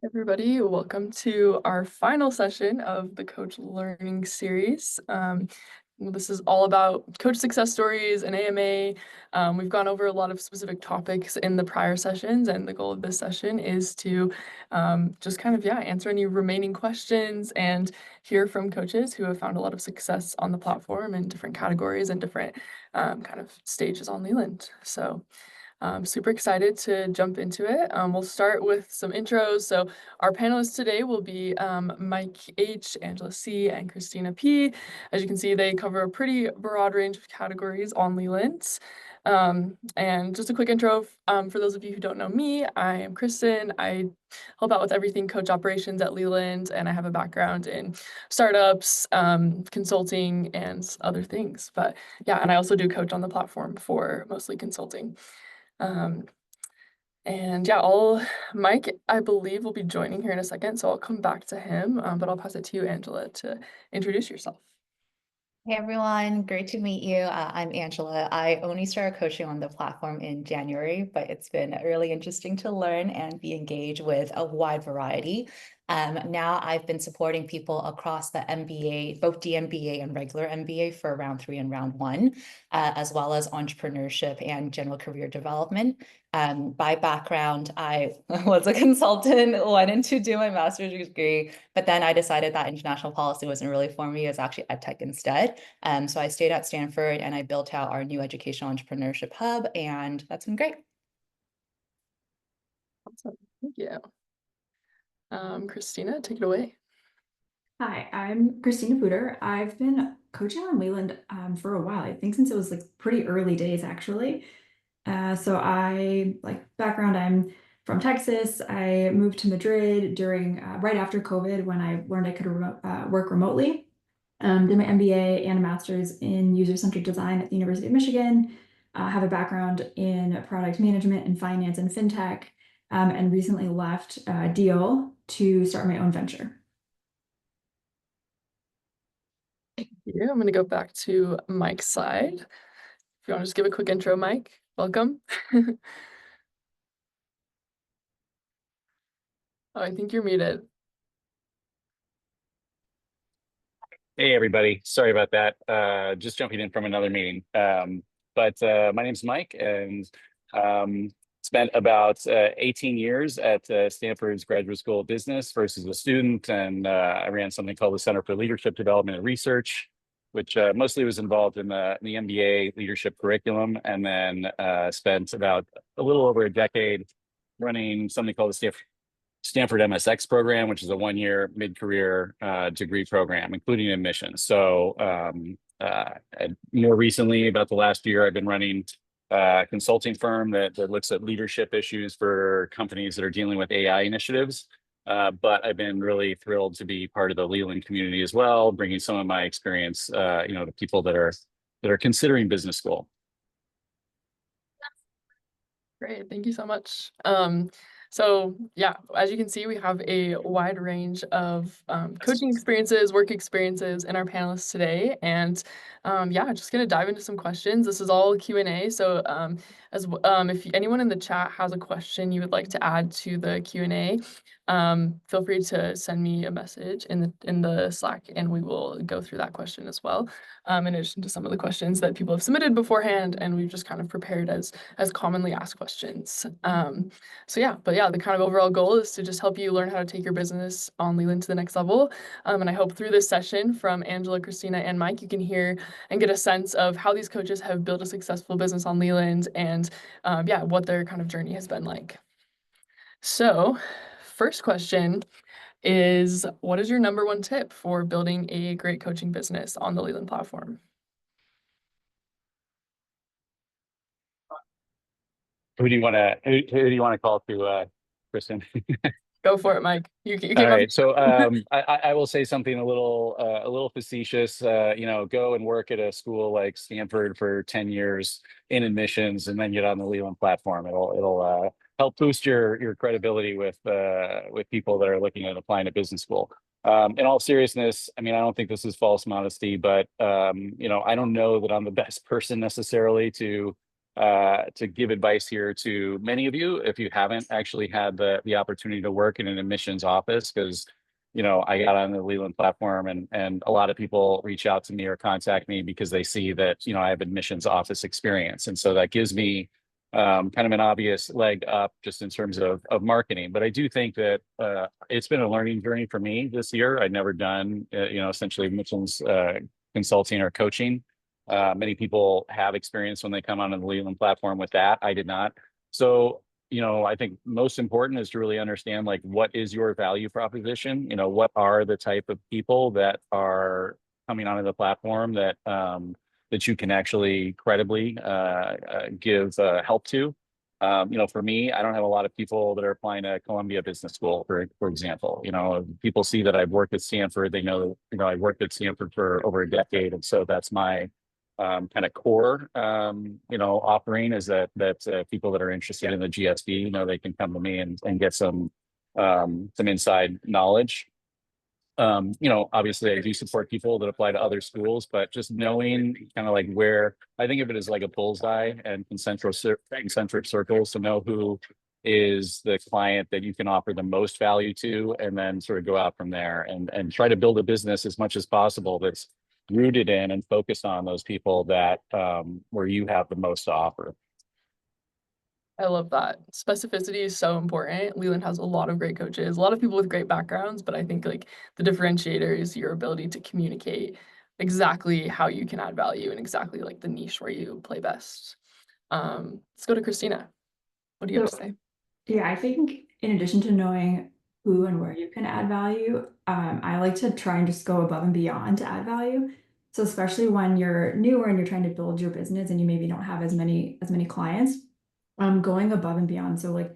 Everybody, welcome to our final session of the Coach Learning Series. This is all about coach success stories and AMA. We've gone over a lot of specific topics in the prior sessions, and the goal of this session is to just kind of, answer any remaining questions and hear from coaches who have found a lot of success on the platform in different categories and different kind of stages on Leland. So I'm super excited to jump into it. We'll start with some intros. So our panelists today will be Mike H, Angela C, and Christina P. As you can see, they cover a pretty broad range of categories on Leland. And just a quick intro for those of you who don't know me, I am Kristen. I help out with everything coach operations at Leland, and I have a background in startups, consulting, and other things. But yeah, and I also do coach on the platform for mostly consulting. Um, and yeah, Mike, I believe, will be joining here in a second, so I'll come back to him, but I'll pass it to you, Angela, to introduce yourself. Hey everyone, great to meet you. I'm Angela. I only started coaching on the platform in January, but it's been really interesting to learn and be engaged with a wide variety. Now I've been supporting people across the MBA, both DMBA and regular MBA for round 3 and round 1, as well as entrepreneurship and general career development. By background, I was a consultant, went into do my master's degree, but then I decided that international policy wasn't really for me. It was actually edtech instead. So I stayed at Stanford and I built out our new educational entrepreneurship hub, and that's been great. Awesome. Thank you. Christina, take it away. Hi, I'm Christina Puder. I've been coaching on Leland for a while. I think since it was like pretty early days, actually. So background, I'm from Texas. I moved to Madrid during right after COVID when I learned I could work remotely. Did my MBA and a master's in user-centered design at the University of Michigan. Have a background in product management and finance and fintech, and recently left Deal to start my own venture. Yeah, I'm going to go back to Mike's side. If you want to just give a quick intro, Mike, welcome. Oh, I think you're muted. Hey, everybody. Sorry about that. Just jumping in from another meeting. But my name's Mike, and spent about 18 years at Stanford's Graduate School of Business, first as a student, and I ran something called the Center for Leadership Development and Research, which mostly was involved in the MBA leadership curriculum, and then spent about a little over a decade running something called the Stanford MSX program, which is a one-year mid-career degree program, including admissions. So more recently, about the last year, I've been running a consulting firm that looks at leadership issues for companies that are dealing with AI initiatives. But I've been really thrilled to be part of the Leland community as well, bringing some of my experience, to people that are considering business school. Great, thank you so much. So yeah, as you can see, we have a wide range of coaching experiences, work experiences in our panelists today. And just gonna dive into some questions. This is all Q&A. So if anyone in the chat has a question you would like to add to the Q&A, feel free to send me a message in the Slack, and we will go through that question as well. In addition to some of the questions that people have submitted beforehand, and we've just kind of prepared as commonly asked questions. The kind of overall goal is to just help you learn how to take your business on Leland to the next level. And I hope through this session from Angela, Christina, and Mike, you can hear and get a sense of how these coaches have built a successful business on Leland and what their kind of journey has been like. So first question is, what is your number one tip for building a great coaching business on the Leland platform? Who do you want to call to, Kristen? Go for it, Mike. You All right. So I will say something a little facetious. Go and work at a school like Stanford for 10 years in admissions, and then get on the Leland platform. It'll help boost your credibility with people that are looking at applying to business school. In all seriousness, I mean, I don't think this is false modesty, but I don't know that I'm the best person necessarily to to give advice here to many of you if you haven't actually had the opportunity to work in an admissions office, because I got on the Leland platform and a lot of people reach out to me or contact me because they see that I have admissions office experience, and so that gives me kind of an obvious leg up just in terms of marketing. But I do think that it's been a learning journey for me this year. I'd never done essentially admissions consulting or coaching. Many people have experience when they come onto the Leland platform with that. I did not. So, I think most important is to really understand, like, what is your value proposition? What are the type of people that are coming onto the platform that that you can actually credibly give help to. For me, I don't have a lot of people that are applying to Columbia Business School, for example. People see that I've worked at Stanford. They know, I worked at Stanford for over a decade, and so that's my kind of core, offering is that people that are interested in the GSD, they can come to me and get some inside knowledge. Obviously I do support people that apply to other schools, but just knowing kind of like where, I think of it as like a bullseye and concentric circles, to know who is the client that you can offer the most value to, and then sort of go out from there and try to build a business as much as possible that's rooted in and focused on those people that where you have the most to offer. I love that. Specificity is so important. Leland has a lot of great coaches, a lot of people with great backgrounds, but I think like the differentiator is your ability to communicate exactly how you can add value and exactly like the niche where you play best. Let's go to Christina. What do you have to say? Yeah, I think in addition to knowing who and where you can add value, I like to try and just go above and beyond to add value. So especially when you're newer and you're trying to build your business and you maybe don't have as many clients, going above and beyond. So like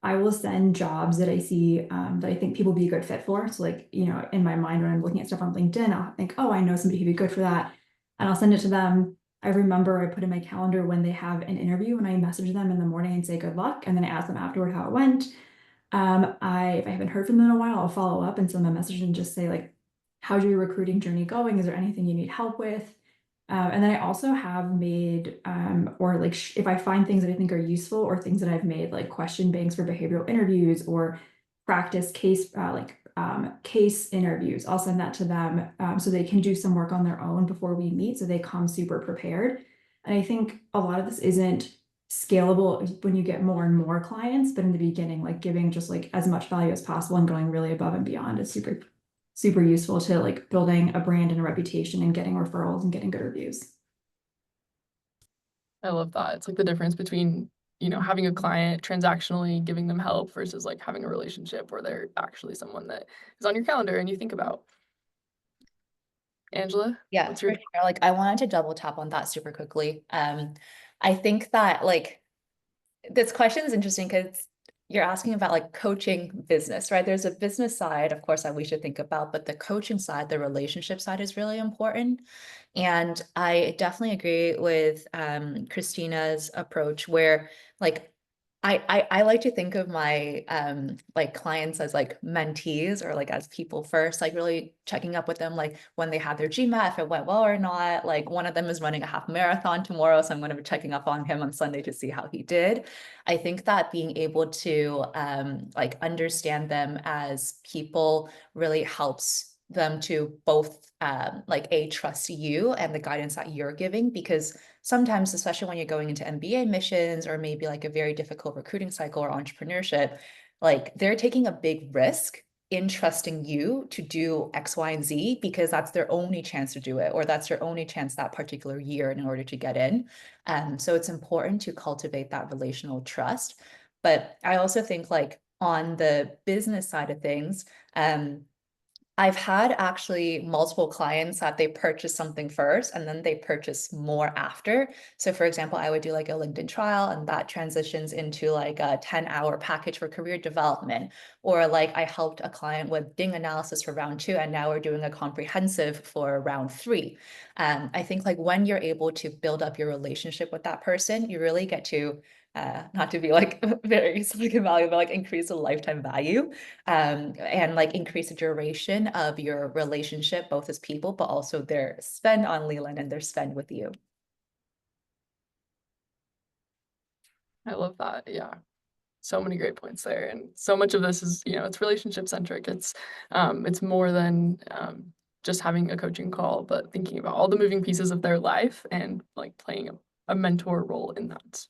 I will send jobs that I see that I think people be a good fit for. So like, in my mind when I'm looking at stuff on LinkedIn, I'll think, oh, I know somebody who'd be good for that. And I'll send it to them. I remember I put in my calendar when they have an interview and I message them in the morning and say good luck. And then I ask them afterward how it went. If I haven't heard from them in a while, I'll follow up and send them a message and just say like, how's your recruiting journey going? Is there anything you need help with? And then I also have made, or like if I find things that I think are useful or things that I've made like question banks for behavioral interviews or practice case, case interviews, I'll send that to them so they can do some work on their own before we meet, so they come super prepared. And I think a lot of this isn't scalable when you get more and more clients, but in the beginning, like giving just like as much value as possible and going really above and beyond is super useful to like building a brand and a reputation and getting referrals and getting good reviews. I love that. It's like the difference between, having a client transactionally, giving them help versus like having a relationship where they're actually someone that is on your calendar and you think about. Angela? Yeah, what's your- for sure. Like I wanted to double tap on that super quickly. I think that like this question is interesting because you're asking about like coaching business, right? There's a business side, of course, that we should think about, but the coaching side, the relationship side is really important. And I definitely agree with Christina's approach where like I like to think of my like clients as like mentees or like as people first, like really checking up with them, like when they had their GMAT, if it went well or not. Like one of them is running a half marathon tomorrow, so I'm going to be checking up on him on Sunday to see how he did. I think that being able to like understand them as people really helps them to both like trust you and the guidance that you're giving, because sometimes, especially when you're going into MBA missions or maybe like a very difficult recruiting cycle or entrepreneurship, like they're taking a big risk in trusting you to do X, Y, and Z because that's their only chance to do it, or that's their only chance that particular year in order to get in. So it's important to cultivate that relational trust. But I also think like on the business side of things, I've had actually multiple clients that they purchase something first and then they purchase more after. So for example, I would do like a LinkedIn trial and that transitions into like a 10-hour package for career development. Or like I helped a client with Ding analysis for round 2 and now we're doing a comprehensive for round 3. I think like when you're able to build up your relationship with that person, you really get to not to be like very Silicon Valley, but like increase the lifetime value and like increase the duration of your relationship, both as people, but also their spend on Leland and their spend with you. I love that. Yeah. So many great points there. And so much of this is, it's relationship centric. It's more than just having a coaching call, but thinking about all the moving pieces of their life and like playing a mentor role in that.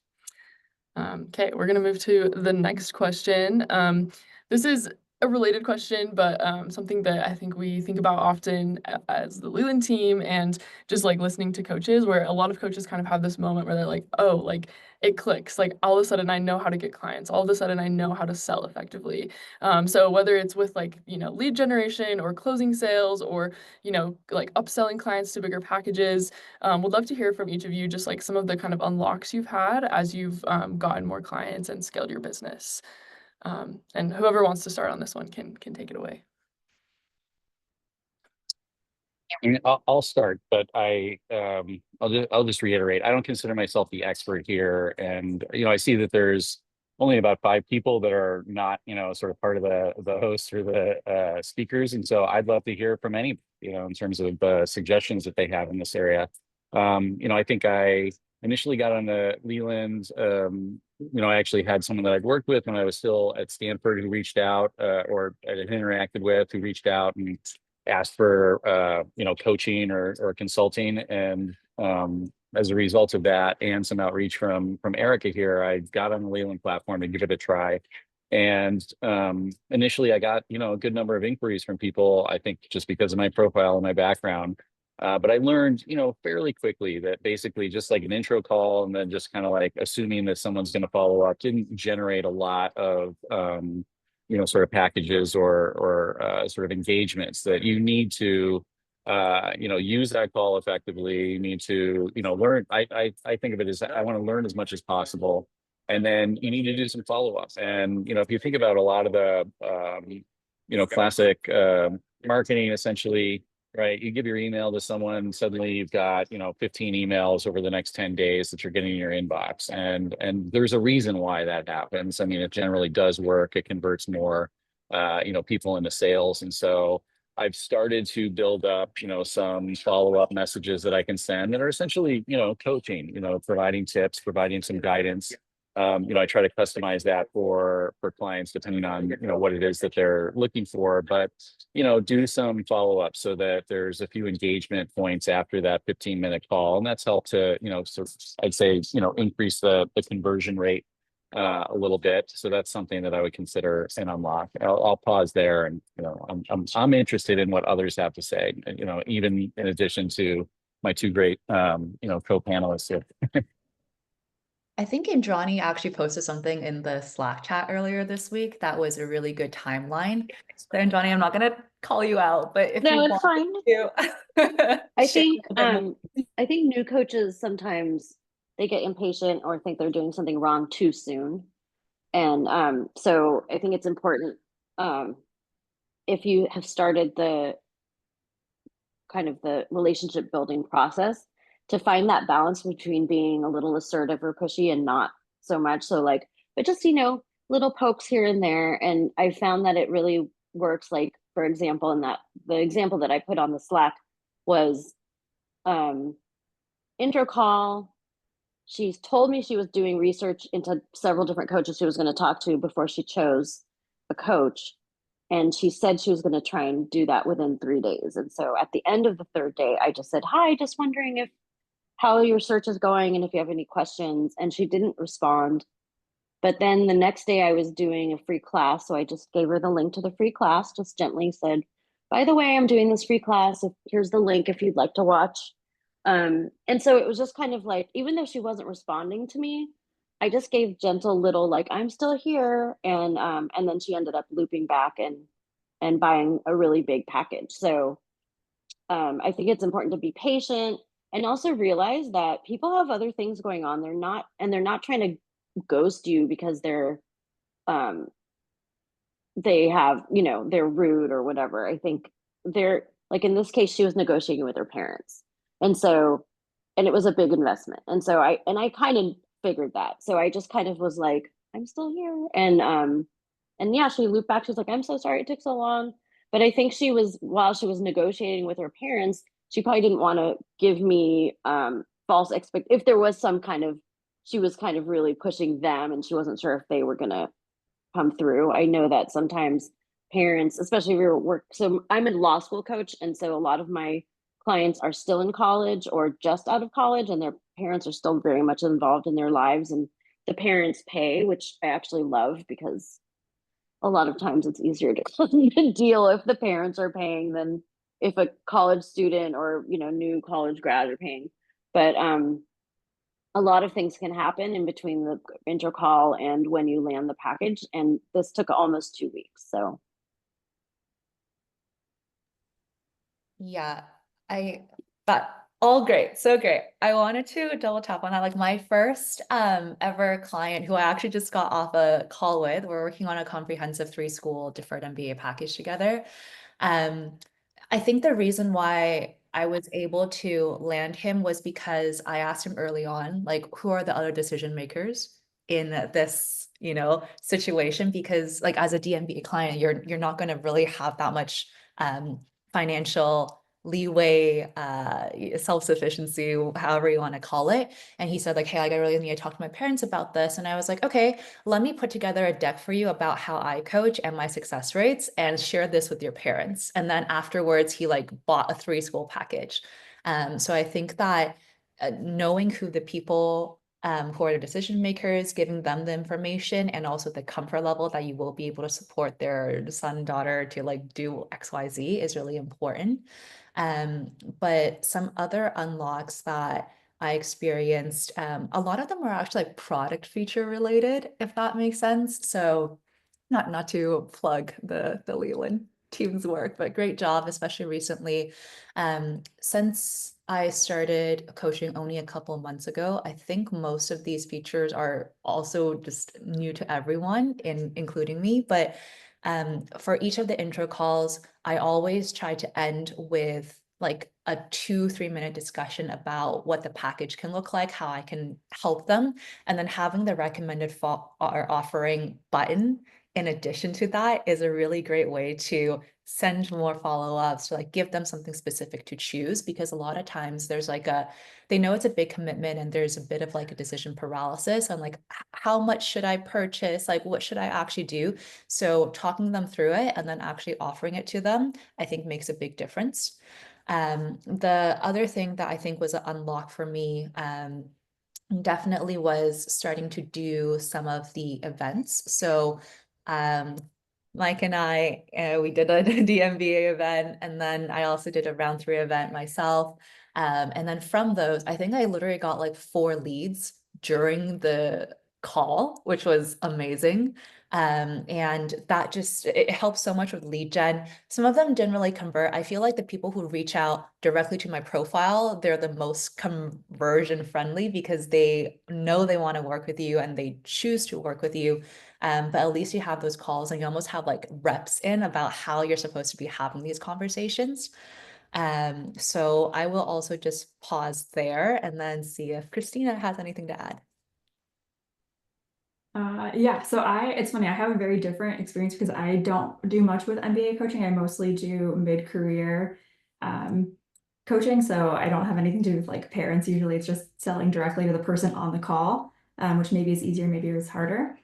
Okay, we're gonna move to the next question. This is a related question, but something that I think we think about often as the Leland team and just like listening to coaches, where a lot of coaches kind of have this moment where they're like, oh, like it clicks. Like all of a sudden I know how to get clients. All of a sudden I know how to sell effectively. So whether it's with like, lead generation or closing sales or, like upselling clients to bigger packages, would love to hear from each of you just like some of the kind of unlocks you've had as you've gotten more clients and scaled your business. And whoever wants to start on this one can take it away. I mean, I'll start, but I'll just reiterate. I don't consider myself the expert here, and I see that there's only about 5 people that are not sort of part of the hosts or the speakers, and so I'd love to hear from any in terms of suggestions that they have in this area. I think I initially got on the Leland. I actually had someone that I'd worked with when I was still at Stanford who reached out, or I had interacted with, who reached out and asked for coaching or consulting, and as a result of that and some outreach from Erica here, I got on the Leland platform to give it a try. And initially I got a good number of inquiries from people, I think just because of my profile and my background. But I learned, fairly quickly that basically just like an intro call and then just kind of like assuming that someone's going to follow up didn't generate a lot of sort of packages or sort of engagements. That you need to use that call effectively. You need to learn. I think of it as I want to learn as much as possible, and then you need to do some follow-up. And if you think about a lot of the classic marketing, essentially, right? You give your email to someone, suddenly you've got 15 emails over the next 10 days that you're getting in your inbox, and there's a reason why that happens. I mean, it generally does work. It converts more people into sales. And so I've started to build up some follow-up messages that I can send that are essentially coaching, providing tips, providing some guidance. I try to customize that for clients depending on what it is that they're looking for, but do some follow-up so that there's a few engagement points after that 15-minute call, and that's helped to so I'd say increase the conversion rate a little bit. So that's something that I would consider an unlock. I'll pause there, and I'm interested in what others have to say, even in addition to my 2 great co-panelists here. I think Indrani actually posted something in the Slack chat earlier this week that was a really good timeline. So Indrani, I'm not gonna call you out, but if you No, it's fine. to I share think a bit more. I think new coaches sometimes they get impatient or think they're doing something wrong too soon. And so I think it's important if you have started the kind of the relationship building process to find that balance between being a little assertive or pushy and not so much. So like, but just, little pokes here and there. And I found that it really works. Like, for example, in that, the example that I put on the Slack was intro call. She's told me she was doing research into several different coaches she was going to talk to before she chose a coach. And she said she was going to try and do that within 3 days. And so at the end of the 3rd day, I just said, hi, just wondering how your search is going and if you have any questions. And she didn't respond. But then the next day I was doing a free class. So I just gave her the link to the free class, just gently said, by the way, I'm doing this free class. Here's the link if you'd like to watch. And so it was just kind of like, even though she wasn't responding to me, I just gave gentle little, like, I'm still here. And then she ended up looping back and buying a really big package. So I think it's important to be patient and also realize that people have other things going on. They're not trying to ghost you because they have, they're rude or whatever. I think they're like, in this case, she was negotiating with her parents. And so, and it was a big investment. And so I kind of figured that. So I just kind of was like, I'm still here. And yeah, she looped back. She was like, I'm so sorry it took so long. But I think while she was negotiating with her parents, she probably didn't want to give me false if there was some kind of she was kind of really pushing them, and she wasn't sure if they were going to come through. I know that sometimes parents, especially if you're at work, so I'm a law school coach, and so a lot of my clients are still in college or just out of college, and their parents are still very much involved in their lives, and the parents pay, which I actually love because a lot of times it's easier to deal if the parents are paying than if a college student or new college grad are paying. But a lot of things can happen in between the intro call and when you land the package, and this took almost 2 weeks. So Yeah, but all great, so great. I wanted to double tap on that. Like my first ever client who I actually just got off a call with, we're working on a comprehensive 3-school deferred MBA package together. I think the reason why I was able to land him was because I asked him early on, like, who are the other decision makers in this, situation? Because like as a DMBA client, you're not going to really have that much financial leeway, self-sufficiency, however you want to call it. And he said like, hey, like, I really need to talk to my parents about this. And I was like, okay, let me put together a deck for you about how I coach and my success rates and share this with your parents. And then afterwards, he like bought a 3-school package. So I think that knowing who the people who are the decision makers, giving them the information and also the comfort level that you will be able to support their son, daughter to like do XYZ is really important. But some other unlocks that I experienced, a lot of them were actually like product feature related, if that makes sense. So not to plug the Leland team's work, but great job, especially recently. Since I started coaching only a couple of months ago, I think most of these features are also just new to everyone, including me. But for each of the intro calls, I always try to end with like a 2-3 minute discussion about what the package can look like, how I can help them, and then having the recommended or offering button in addition to that is a really great way to send more follow-ups, to like give them something specific to choose, because a lot of times there's like they know it's a big commitment and there's a bit of like a decision paralysis on like, how much should I purchase? Like, what should I actually do? So talking them through it and then actually offering it to them, I think makes a big difference. The other thing that I think was an unlock for me, definitely was starting to do some of the events. So Mike and I, we did a DMBA event, and then I also did a round 3 event myself. And then from those, I think I literally got like 4 leads during the call, which was amazing. And that just, it helps so much with lead gen. Some of them didn't really convert. I feel like the people who reach out directly to my profile, they're the most conversion friendly because they know they want to work with you and they choose to work with you. But at least you have those calls and you almost have like reps in about how you're supposed to be having these conversations. So I will also just pause there and then see if Christina has anything to add. Yeah, so it's funny, I have a very different experience because I don't do much with MBA coaching. I mostly do mid-career coaching, so I don't have anything to do with like parents. Usually it's just selling directly to the person on the call, which maybe is easier, maybe it's harder.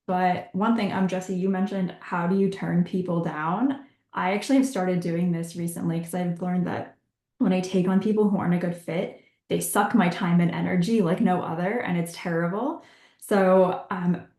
But one thing, Jesse, you mentioned, how do you turn people down? I actually have started doing this recently because I've learned that when I take on people who aren't a good fit, they suck my time and energy like no other, and it's terrible. So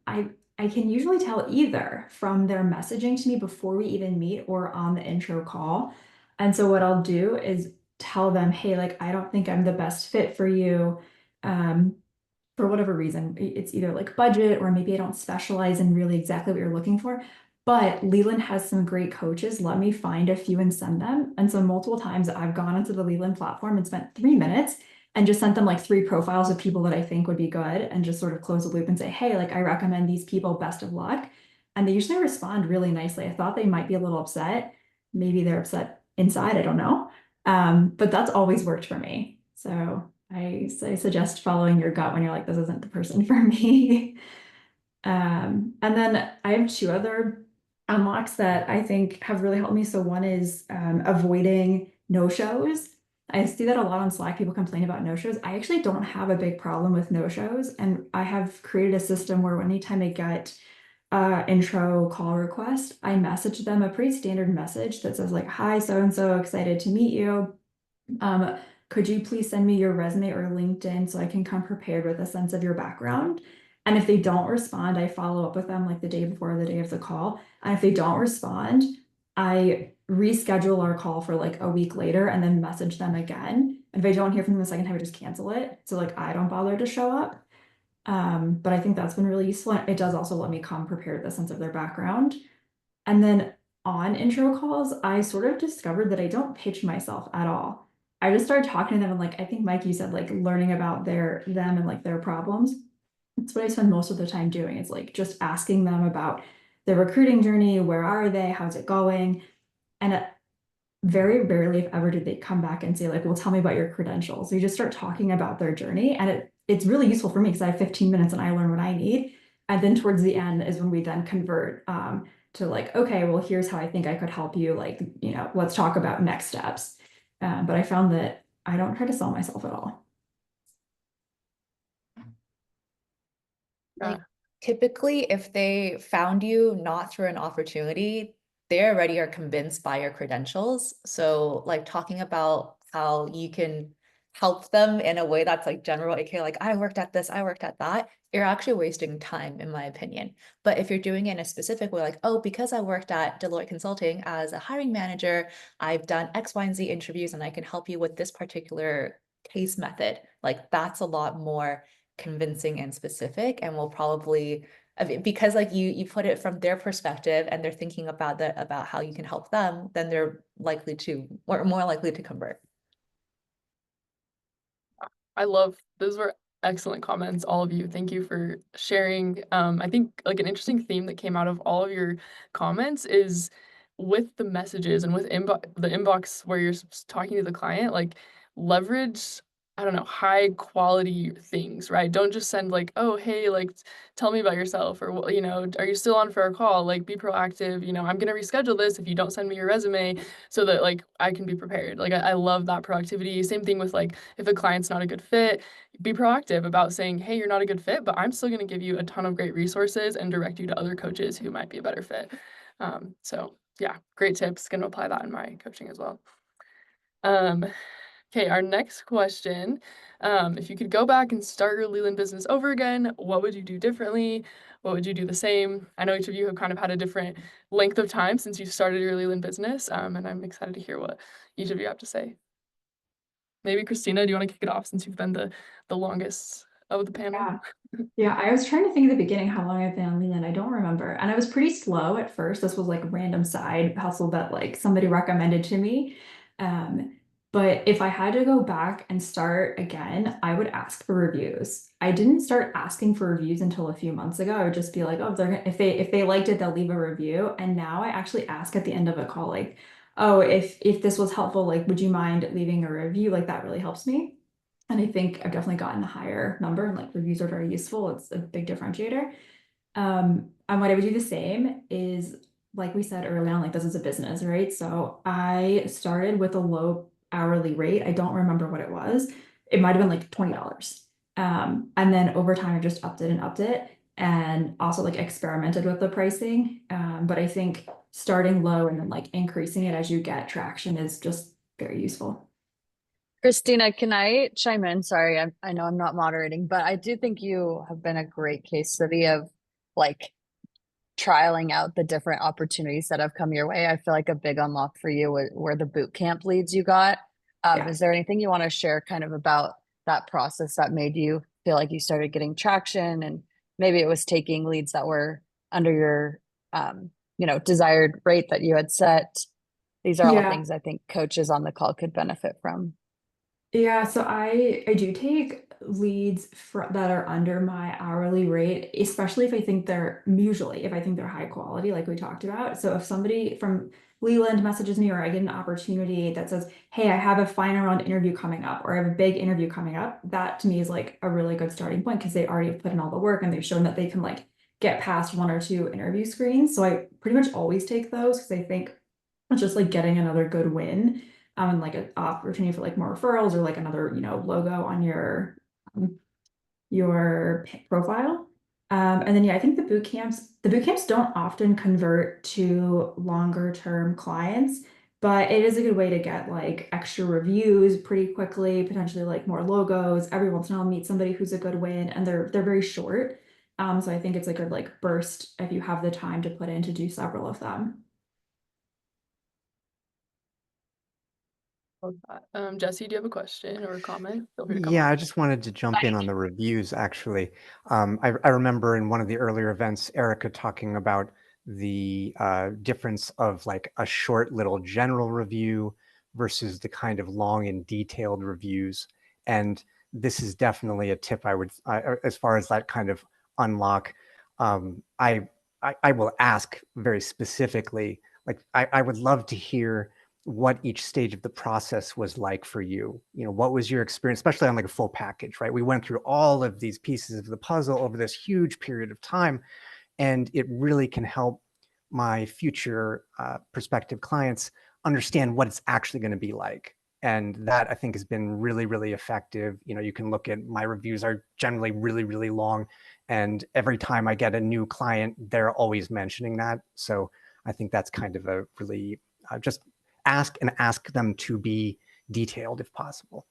I can usually tell either from their messaging to me before we even meet or on the intro call. And so what I'll do is tell them, hey, like, I don't think I'm the best fit for you. For whatever reason, it's either like budget or maybe I don't specialize in really exactly what you're looking for. But Leland has some great coaches. Let me find a few and send them. And so multiple times I've gone onto the Leland platform and spent 3 minutes and just sent them like 3 profiles of people that I think would be good and just sort of close the loop and say, hey, like I recommend these people, best of luck. And they usually respond really nicely. I thought they might be a little upset. Maybe they're upset inside, I don't know. But that's always worked for me. So I suggest following your gut when you're like, this isn't the person for me. And then I have 2 other unlocks that I think have really helped me. So one is avoiding no-shows. I see that a lot on Slack. People complain about no-shows. I actually don't have a big problem with no-shows, and I have created a system where anytime I get intro call request, I message them a pretty standard message that says like, "Hi, so and so, excited to meet you. Could you please send me your resume or LinkedIn so I can come prepared with a sense of your background?" And if they don't respond, I follow up with them like the day before the day of the call. And if they don't respond, I reschedule our call for like a week later and then message them again. And if I don't hear from them the second time, I just cancel it. So like I don't bother to show up. But I think that's been really useful. It does also let me come prepared with a sense of their background. And then on intro calls, I sort of discovered that I don't pitch myself at all. I just started talking to them and like, I think Mike, you said like learning about them and like their problems. That's what I spend most of the time doing. It's like just asking them about their recruiting journey. Where are they? How's it going? And very rarely, if ever, did they come back and say like, well, tell me about your credentials. So you just start talking about their journey, and it's really useful for me because I have 15 minutes and I learn what I need. And then towards the end is when we then convert to like, okay, well, here's how I think I could help you. Like, let's talk about next steps. But I found that I don't try to sell myself at all. Like typically, if they found you not through an opportunity, they already are convinced by your credentials. So like talking about how you can help them in a way that's like general, okay, like I worked at this, I worked at that, you're actually wasting time, in my opinion. But if you're doing it in a specific way, like, oh, because I worked at Deloitte Consulting as a hiring manager, I've done X, Y, and Z interviews, and I can help you with this particular case method. Like that's a lot more convincing and specific, and will probably, because like you put it from their perspective and they're thinking about about how you can help them, then they're likely to, or more likely to convert. Those were excellent comments, all of you. Thank you for sharing. I think like an interesting theme that came out of all of your comments is with the messages and with the inbox where you're talking to the client, like leverage, I don't know, high quality things, right? Don't just send like, oh, hey, like tell me about yourself, or are you still on for a call? Like be proactive, I'm gonna reschedule this if you don't send me your resume so that like I can be prepared. Like I love that proactivity. Same thing with like if a client's not a good fit, be proactive about saying, hey, you're not a good fit, but I'm still gonna give you a ton of great resources and direct you to other coaches who might be a better fit. So yeah, great tips. Gonna apply that in my coaching as well. Okay, our next question. If you could go back and start your Leland business over again, what would you do differently? What would you do the same? I know each of you have kind of had a different length of time since you started your Leland business, and I'm excited to hear what each of you have to say. Maybe Christina, do you want to kick it off since you've been the longest of the panel? Yeah, I was trying to think at the beginning how long I've been on Leland. I don't remember. And I was pretty slow at first. This was like a random side hustle that like somebody recommended to me. But if I had to go back and start again, I would ask for reviews. I didn't start asking for reviews until a few months ago. I would just be like, oh, if they liked it, they'll leave a review. And now I actually ask at the end of a call, like, oh, if this was helpful, like, would you mind leaving a review? Like that really helps me. And I think I've definitely gotten a higher number, and like reviews are very useful. It's a big differentiator. And what I would do the same is, like we said early on, like this is a business, right? So I started with a low hourly rate. I don't remember what it was. It might have been like $20. And then over time, I just upped it and also like experimented with the pricing. But I think starting low and then like increasing it as you get traction is just very useful. Christina, can I chime in? Sorry, I know I'm not moderating, but I do think you have been a great case study of like trialing out the different opportunities that have come your way. I feel like a big unlock for you were the boot camp leads you got. Yeah. Is there anything you want to share kind of about that process that made you feel like you started getting traction, and maybe it was taking leads that were under your desired rate that you had set? These are all Yeah. things I think coaches on the call could benefit from. Yeah, so I do take leads that are under my hourly rate, especially if I think they're high quality, like we talked about. So if somebody from Leland messages me, or I get an opportunity that says, hey, I have a final round interview coming up, or I have a big interview coming up, that to me is like a really good starting point because they already have put in all the work and they've shown that they can like get past 1 or 2 interview screens. So I pretty much always take those because I think it's just like getting another good win. and like an opportunity for like more referrals or like another, logo on your profile. And then yeah, I think the boot camps don't often convert to longer term clients, but it is a good way to get like extra reviews pretty quickly, potentially like more logos. Every once in a while, meet somebody who's a good win, and they're very short. So I think it's a good like burst if you have the time to put in to do several of them. Love that. Jesse, do you have a question or a comment? Feel free to come Yeah, up. I just wanted to jump in on the reviews, actually. I remember in one of the earlier events, Erica talking about the difference of like a short little general review versus the kind of long and detailed reviews. And this is definitely a tip I would, as far as that kind of unlock, I will ask very specifically, like, I would love to hear what each stage of the process was like for you. What was your experience, especially on like a full package, right? We went through all of these pieces of the puzzle over this huge period of time, and it really can help my future prospective clients understand what it's actually going to be like. And that, I think, has been really, really effective. You can look at my reviews are generally really, really long. And every time I get a new client, they're always mentioning that. So I think that's kind of a really just ask them to be detailed if possible.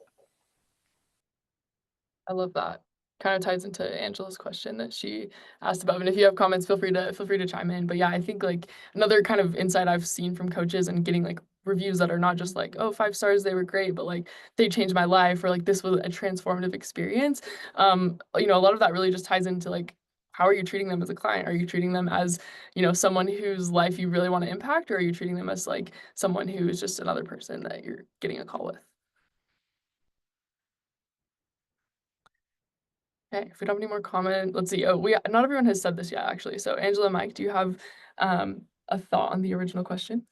I love that. Kind of ties into Angela's question that she asked about. And if you have comments, feel free to chime in. But yeah, I think like another kind of insight I've seen from coaches and getting like reviews that are not just like, oh, 5 stars, they were great, but like they changed my life, or like this was a transformative experience. A lot of that really just ties into like, how are you treating them as a client? Are you treating them as, someone whose life you really want to impact, or are you treating them as like someone who is just another person that you're getting a call with? Okay, if we don't have any more comment, let's see. Oh, not everyone has said this yet, actually. So Angela, Mike, do you have a thought on the original question?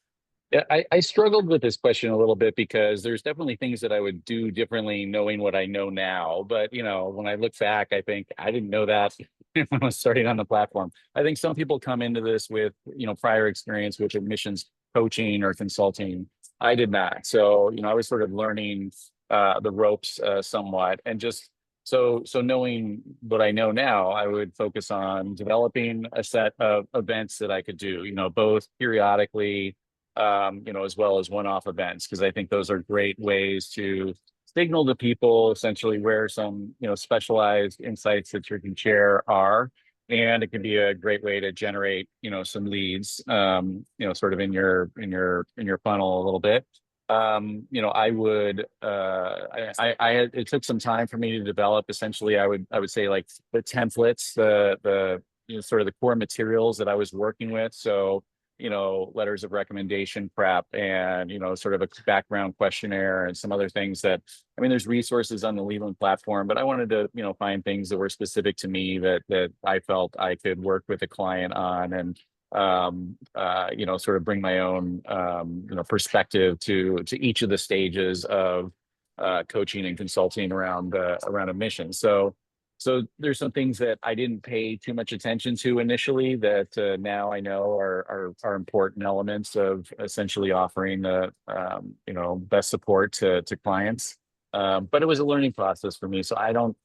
Yeah, I struggled with this question a little bit because there's definitely things that I would do differently knowing what I know now. But, when I look back, I think I didn't know that when I was starting on the platform. I think some people come into this with, prior experience with admissions coaching or consulting. I did not. So, I was sort of learning the ropes somewhat, and just so knowing what I know now, I would focus on developing a set of events that I could do, both periodically, as well as one-off events, because I think those are great ways to signal to people essentially where some, specialized insights that you can share are. And it can be a great way to generate, some leads, sort of in your funnel a little bit. I would, it took some time for me to develop. Essentially, I would say like the templates, the sort of the core materials that I was working with. So, letters of recommendation prep, and, sort of a background questionnaire and some other things that, there's resources on the Leland platform, but I wanted to, find things that were specific to me that I felt I could work with a client on, and sort of bring my own, perspective to each of the stages of coaching and consulting around admissions. So there's some things that I didn't pay too much attention to initially that now I know are important elements of essentially offering the best support to clients. But it was a learning process for me. So I don't,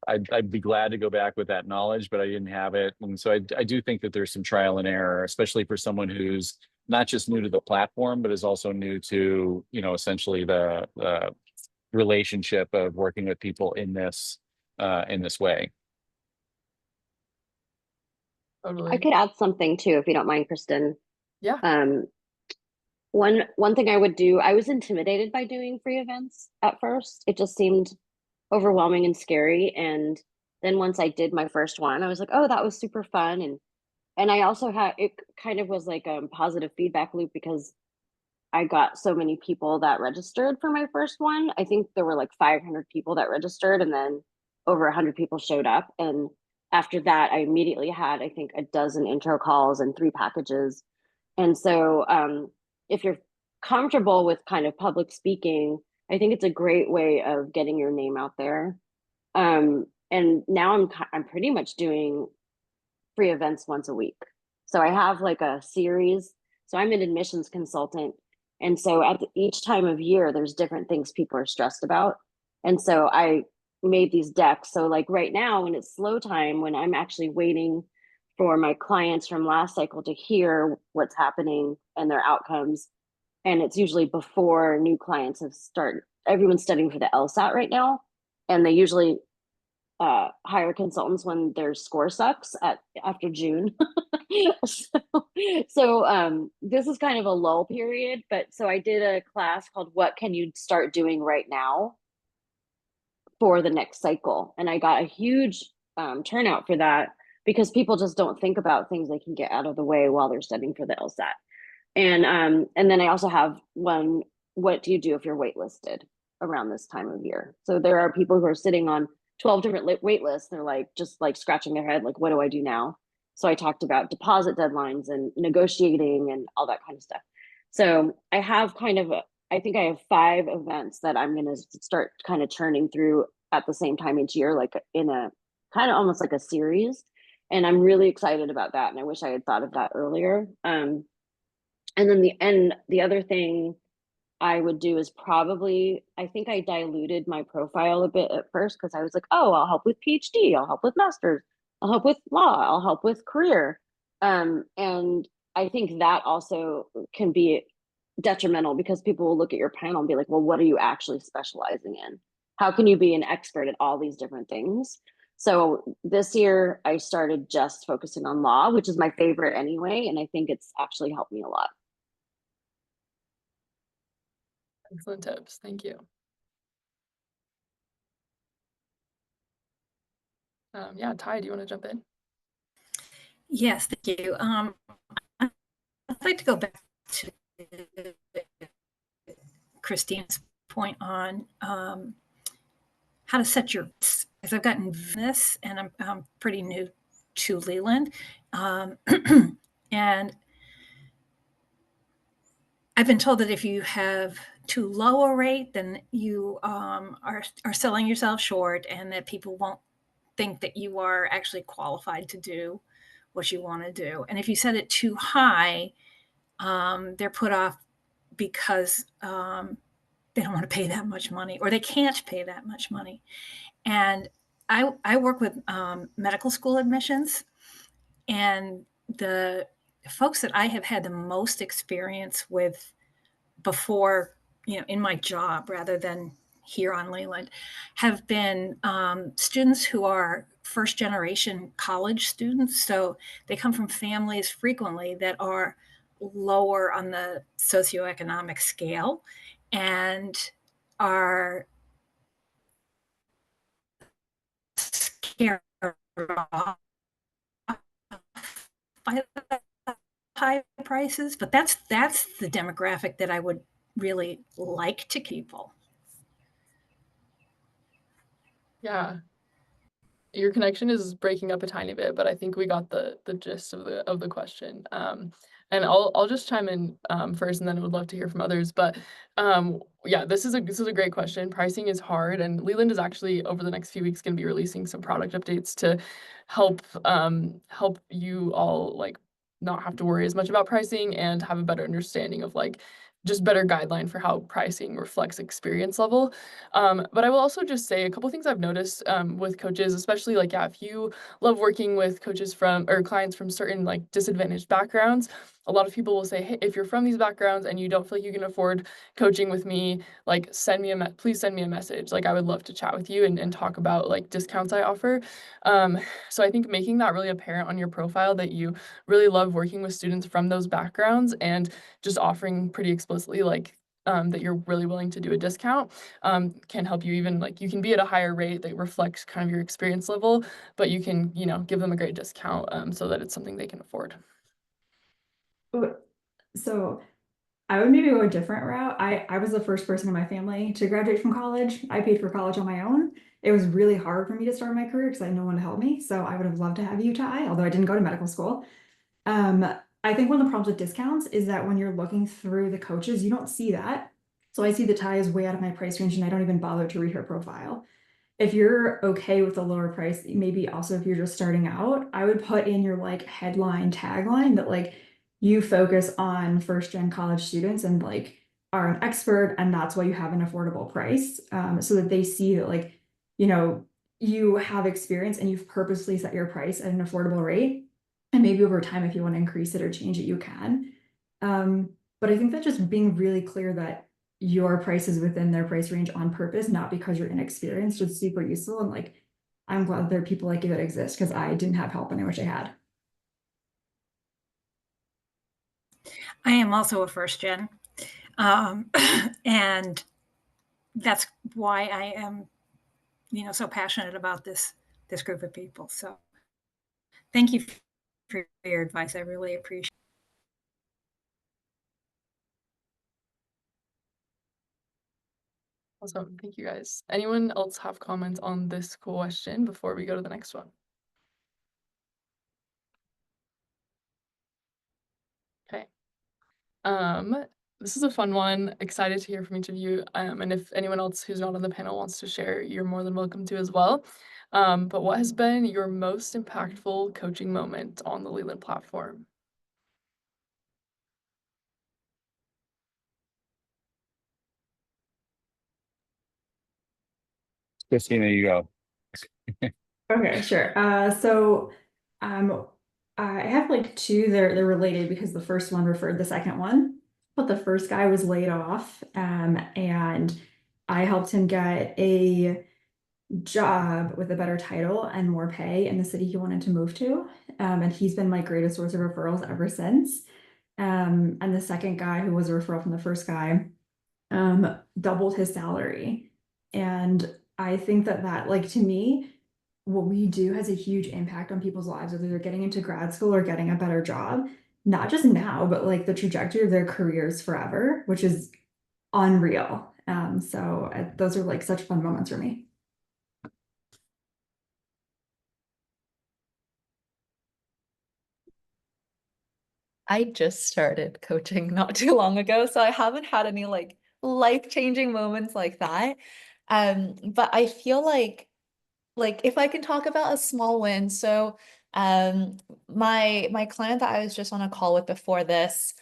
I'd be glad to go back with that knowledge, but I didn't have it. And so I do think that there's some trial and error, especially for someone who's not just new to the platform, but is also new to, essentially the relationship of working with people in this way. Totally. I could add something too, if you don't mind, Kristen. Yeah. One thing I would do, I was intimidated by doing free events at first. It just seemed overwhelming and scary. And then once I did my first one, I was like, oh, that was super fun. And I also had, it kind of was like a positive feedback loop, because I got so many people that registered for my first one. I think there were like 500 people that registered, and then over 100 people showed up. And after that, I immediately had, I think, a dozen intro calls and 3 packages. And so if you're comfortable with kind of public speaking, I think it's a great way of getting your name out there. And now I'm pretty much doing free events once a week. So I have like a series. So I'm an admissions consultant, And so at each time of year, there's different things people are stressed about. And so I made these decks. So like right now, when it's slow time, when I'm actually waiting for my clients from last cycle to hear what's happening and their outcomes, and it's usually before new clients have started. Everyone's studying for the LSAT right now, and they usually hire consultants when their score sucks after June. So this is kind of a lull period, but so I did a class called What Can You Start Doing Right Now for the next cycle, and I got a huge turnout for that because people just don't think about things they can get out of the way while they're studying for the LSAT. And then I also have one, what do you do if you're waitlisted around this time of year? So there are people who are sitting on 12 different wait lists. They're like, just like scratching their head, like, what do I do now? So I talked about deposit deadlines and negotiating and all that kind of stuff. So I have I think I have 5 events that I'm going to start kind of churning through at the same time each year, like in a kind of almost like a series. And I'm really excited about that. And I wish I had thought of that earlier. And then the other thing I would do is probably, I think I diluted my profile a bit at first because I was like, oh, I'll help with PhD, I'll help with master's, I'll help with law, I'll help with career. And I think that also can be detrimental because people will look at your panel and be like, well, what are you actually specializing in? How can you be an expert at all these different things? So this year I started just focusing on law, which is my favorite anyway. And I think it's actually helped me a lot. Excellent tips. Thank you. Yeah, Ty, do you want to jump in? Yes, thank you. I'd like to go back to Christine's point on how to set your, because I've gotten this and I'm pretty new to Leland. And I've been told that if you have too low a rate, then you are selling yourself short and that people won't think that you are actually qualified to do what you want to do. And if you set it too high, they're put off because they don't want to pay that much money or they can't pay that much money. And I work with medical school admissions, and the folks that I have had the most experience with before, in my job rather than here on Leland, have been students who are first generation college students. So they come from families frequently that are lower on the socioeconomic scale and are scared off by the high prices. But that's the demographic that I would really like to people. Yeah. Your connection is breaking up a tiny bit, but I think we got the gist of the question. And I'll just chime in first, and then I would love to hear from others. But yeah, this is a great question. Pricing is hard, and Leland is actually over the next few weeks going to be releasing some product updates to help help you all like not have to worry as much about pricing and have a better understanding of like just better guideline for how pricing reflects experience level. But I will also just say a couple things I've noticed with coaches, especially like, yeah, if you love working with coaches or clients from certain like disadvantaged backgrounds, a lot of people will say, hey, if you're from these backgrounds and you don't feel like you can afford coaching with me, like please send me a message. Like I would love to chat with you and talk about like discounts I offer. So I think making that really apparent on your profile that you really love working with students from those backgrounds and just offering pretty explicitly like that you're really willing to do a discount can help you. Even like you can be at a higher rate that reflects kind of your experience level, but you can, give them a great discount so that it's something they can afford. So I would maybe go a different route. I was the first person in my family to graduate from college. I paid for college on my own. It was really hard for me to start my career because I had no one to help me. So I would have loved to have you, Ty, although I didn't go to medical school. I think one of the problems with discounts is that when you're looking through the coaches, you don't see that. So I see that Ty is way out of my price range and I don't even bother to read her profile. If you're okay with the lower price, maybe also if you're just starting out, I would put in your like headline tagline that like you focus on first gen college students and like are an expert, and that's why you have an affordable price, so that they see that, like, you know, you have experience and you've purposely set your price at an affordable rate. And maybe over time, if you want to increase it or change it, you can. But I think that just being really clear that your price is within their price range on purpose, not because you're inexperienced, is super useful. And like, I'm glad there are people like you that exist, because I didn't have help and I wish I had. I am also a first gen. And that's why I am, so passionate about this group of people. So thank you for your advice. I really appreciate it. Awesome. Thank you guys. Anyone else have comments on this question before we go to the next one? Okay. This is a fun one. Excited to hear from each of you. And if anyone else who's not on the panel wants to share, you're more than welcome to as well. But what has been your most impactful coaching moment on the Leland platform? Christina, you go. Okay, sure. So I have like two. They're related because the first one referred the second one, but the first guy was laid off, and I helped him get a job with a better title and more pay in the city he wanted to move to. And he's been my greatest source of referrals ever since. And the second guy, who was a referral from the first guy, doubled his salary. And I think that like, to me, what we do has a huge impact on people's lives, whether they're getting into grad school or getting a better job, not just now, but like the trajectory of their careers forever, which is unreal. So those are like such fun moments for me. I just started coaching not too long ago, so I haven't had any like life-changing moments like that. But I feel like if I can talk about a small win. So my client that I was just on a call with before this,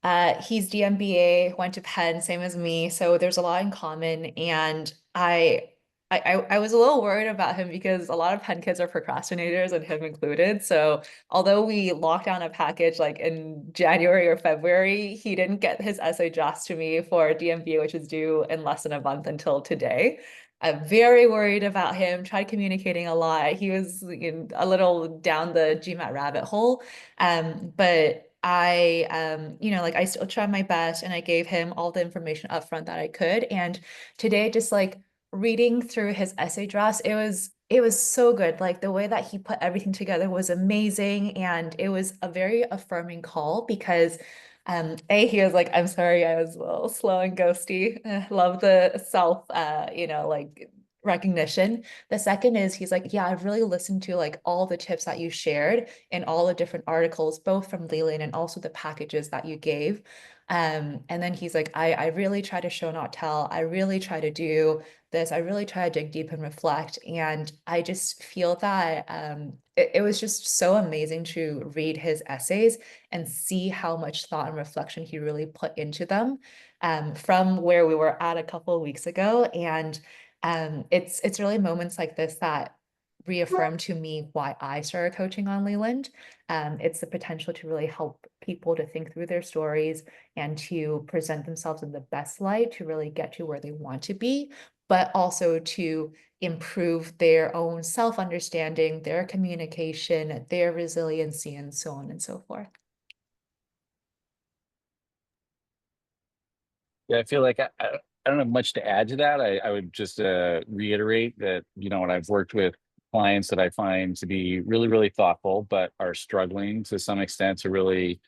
he's DMBA, went to Penn, same as me. So there's a lot in common. And I was a little worried about him because a lot of Penn kids are procrastinators, and him included. So although we locked down a package like in January or February, he didn't get his essay drafts to me for DMBA, which is due in less than a month, until today. I'm very worried about him, tried communicating a lot. He was a little down the GMAT rabbit hole. But like I still tried my best, and I gave him all the information up front that I could. And today, just like reading through his essay drafts, it was so good. Like the way that he put everything together was amazing. And it was a very affirming call because he was like, I'm sorry, I was a little slow and ghosty. Love the self, like recognition. The second is he's like, yeah, I've really listened to like all the tips that you shared in all the different articles, both from Leland and also the packages that you gave. And then he's like, I really try to show, not tell. I really try to do this. I really try to dig deep and reflect. And I just feel that it was just so amazing to read his essays and see how much thought and reflection he really put into them, from where we were at a couple of weeks ago. And it's really moments like this that reaffirm to me why I started coaching on Leland. It's the potential to really help people to think through their stories and to present themselves in the best light to really get to where they want to be, but also to improve their own self-understanding, their communication, their resiliency, and so on and so forth. Yeah, I feel like I don't have much to add to that. I would just reiterate that, when I've worked with clients that I find to be really, really thoughtful, but are struggling to some extent to really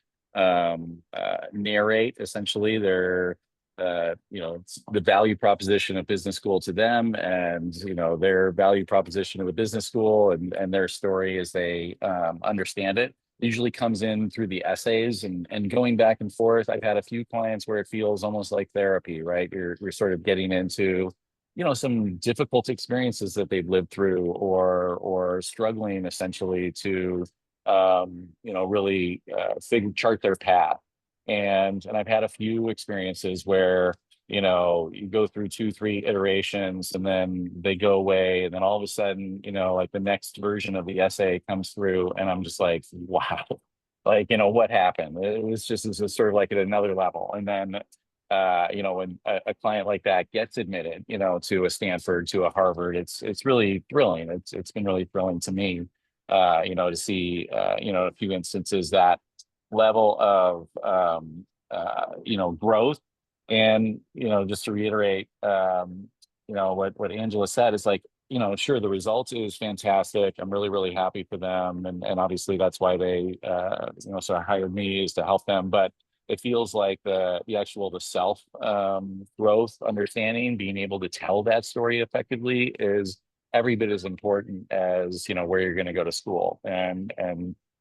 narrate essentially their the value proposition of business school to them, and their value proposition of the business school and their story as they understand it. Usually comes in through the essays and going back and forth. I've had a few clients where it feels almost like therapy, right? You're sort of getting into some difficult experiences that they've lived through, or struggling essentially to really chart their path. And I've had a few experiences where, you know, you go through 2, 3 iterations and then they go away. And then all of a sudden, you know, like the next version of the essay comes through and I'm just like, wow, like, you know, what happened? It was just, this is sort of like at another level. And then, you know, when a client like that gets admitted, you know, to a Stanford, to a Harvard, it's really thrilling. It's been really thrilling to me, you know, to see, you know, a few instances that level of, you know, growth. And, you know, just to reiterate, you know, what Angela said is like, you know, sure, the result is fantastic. I'm really, really happy for them. And obviously that's why they, you know, sort of hired me, is to help them. But it feels like the self growth, understanding, being able to tell that story effectively is every bit as important as, you know, where you're going to go to school. And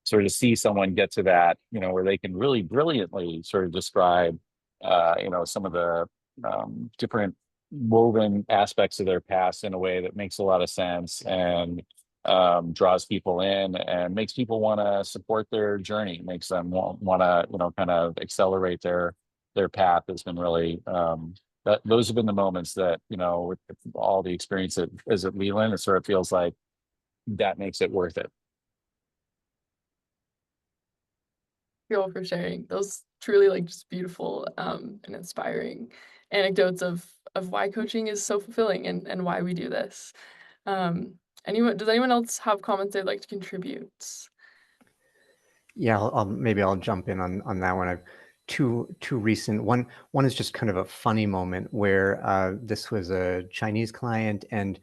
sort of see someone get to that, you know, where they can really brilliantly sort of describe, you know, some of the different woven aspects of their past in a way that makes a lot of sense and draws people in and makes people want to support their journey, makes them want to, you know, kind of accelerate their path. Has been really, those have been the moments that, you know, with all the experience that is at Leland, it sort of feels like that makes it worth it. You all for sharing those truly like just beautiful and inspiring anecdotes of why coaching is so fulfilling and why we do this. Does anyone else have comments they'd like to contribute? Yeah, maybe I'll jump in on that one. I've two recent. One is just kind of a funny moment where this was a Chinese client and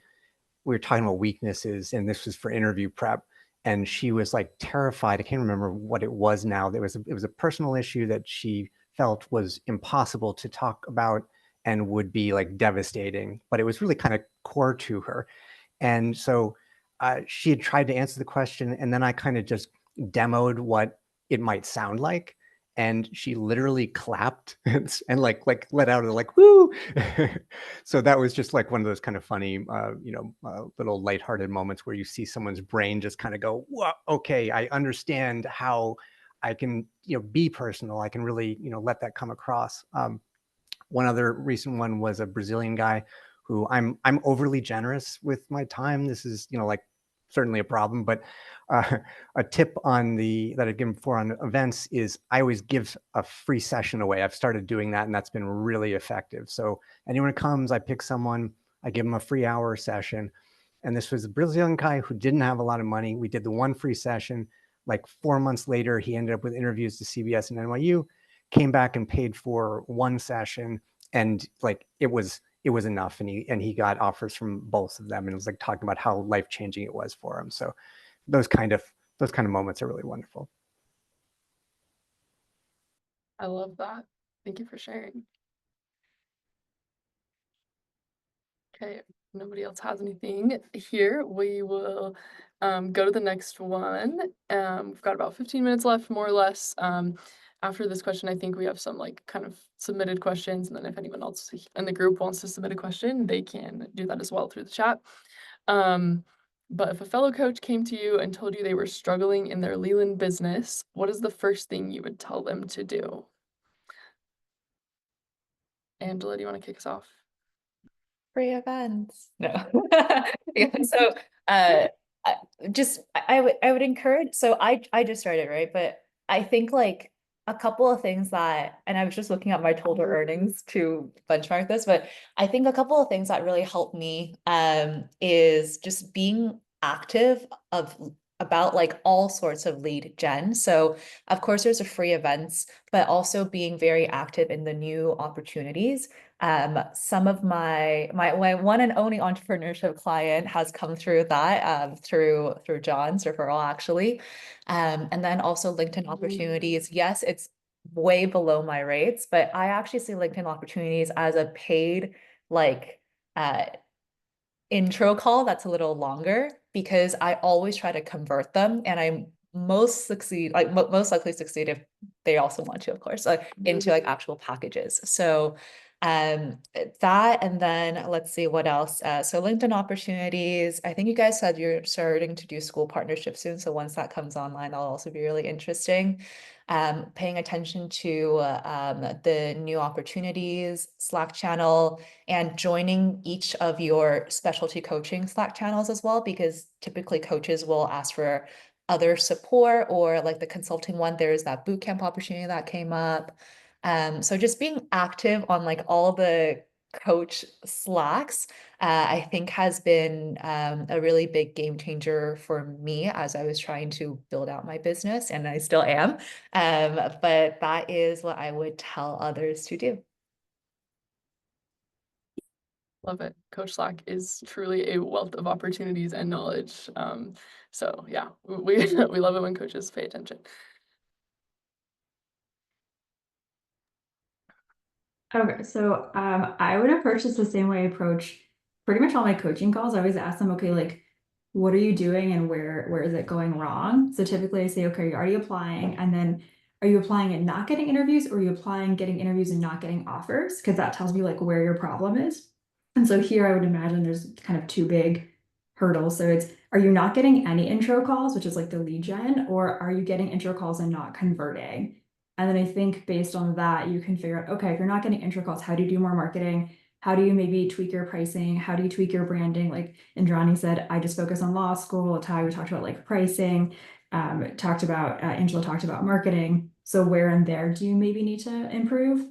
we were talking about weaknesses, and this was for interview prep. And she was like terrified. I can't remember what it was now. It was a personal issue that she felt was impossible to talk about and would be like devastating, but it was really kind of core to her. And so she had tried to answer the question, and then I kind of just demoed what it might sound like. And she literally clapped and like let out a like woo. So that was just like one of those kind of funny, you know, little lighthearted moments where you see someone's brain just kind of go, "Whoa, okay, I understand how I can, you know, be personal. I can really, you know, let that come across." One other recent one was a Brazilian guy who I'm overly generous with my time. This is, you know, like certainly a problem, but a tip on that I've given before on events is I always give a free session away. I've started doing that, and that's been really effective. So anyone who comes, I pick someone, I give them a free hour session. And this was a Brazilian guy who didn't have a lot of money. We did the one free session. Like 4 months later, he ended up with interviews to CBS and NYU, came back and paid for one session. And like it was enough, and he got offers from both of them, and it was like talking about how life-changing it was for him. So those kind of moments are really wonderful. I love that. Thank you for sharing. Okay, if nobody else has anything here, we will go to the next one. We've got about 15 minutes left, more or less. After this question, I think we have some like kind of submitted questions, and then if anyone else in the group wants to submit a question, they can do that as well through the chat. But if a fellow coach came to you and told you they were struggling in their Leland business, what is the first thing you would tell them to do? Angela, do you want to kick us off? Free events. No. Yeah, so I would encourage, so I just started, right? But I think like a couple of things that, and I was just looking at my total earnings to benchmark this, but I think a couple of things that really helped me is just being active about like all sorts of lead gen. So of course there's a free events, but also being very active in the new opportunities. Some of my one and only entrepreneurship client has come through that through John's referral actually. And then also LinkedIn opportunities. Yes, it's way below my rates, but I actually see LinkedIn opportunities as a paid like intro call that's a little longer, because I always try to convert them, and I most likely succeed if they also want to, of course, like into like actual packages. So That, and then let's see what else. So LinkedIn opportunities. I think you guys said you're starting to do school partnerships soon. So once that comes online, that'll also be really interesting. Paying attention to the new opportunities Slack channel, and joining each of your specialty coaching Slack channels as well, because typically coaches will ask for other support, or like the consulting one, there's that bootcamp opportunity that came up. So just being active on like all the coach Slacks, I think has been a really big game changer for me as I was trying to build out my business, and I still am. But that is what I would tell others to do. Love it. Coach Slack is truly a wealth of opportunities and knowledge. So yeah, we we love it when coaches pay attention. Okay, so I would approach this the same way I approach pretty much all my coaching calls. I always ask them, okay, like, what are you doing and where is it going wrong? So typically I say, okay, you're already applying, and then are you applying and not getting interviews, or are you applying, getting interviews and not getting offers? Because that tells me like where your problem is. And so here I would imagine there's kind of two big hurdles. So it's, are you not getting any intro calls, which is like the lead gen, or are you getting intro calls and not converting? And then I think based on that, you can figure out, okay, if you're not getting intro calls, how do you do more marketing? How do you maybe tweak your pricing? How do you tweak your branding? Like Indrani said, I just focus on law school. Ty, we talked about like pricing, Angela talked about marketing. So where and there do you maybe need to improve?